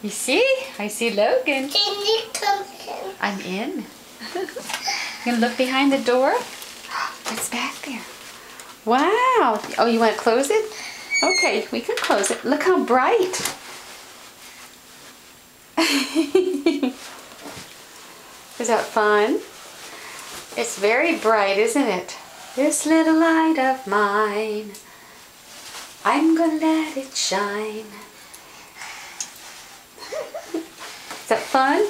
You see? I see Logan. Can you come in? I'm in. You gonna look behind the door? What's back there? Wow. Oh, you want to close it? Okay, we can close it. Look how bright. Is that fun? It's very bright, isn't it? This little light of mine, I'm gonna let it shine. Is that fun?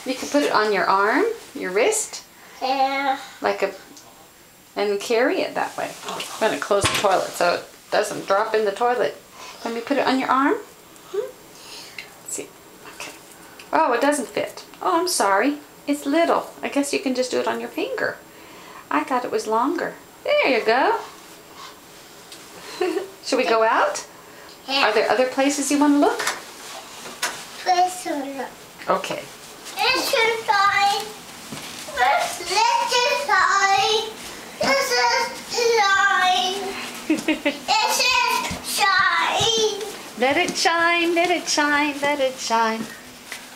You can put it on your arm, your wrist, Yeah. and carry it that way. I'm gonna close the toilet so it doesn't drop in the toilet. Let me put it on your arm. Let's see. Okay. Oh, it doesn't fit. Oh, I'm sorry. It's little. I guess you can just do it on your finger. I thought it was longer. There you go. Should we go out? Yeah. Are there other places you want to look? Let's look. Okay. This is fine. This is fine. This is fine. This is shine. Let it shine, let it shine, let it shine.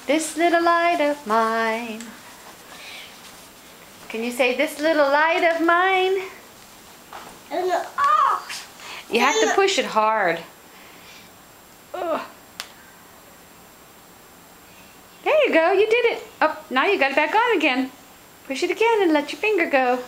This little light of mine. Can you say this little light of mine? And oh. You have to push it hard. Ugh. There you go, you did it. Oh, now you got it back on again. Push it again and let your finger go.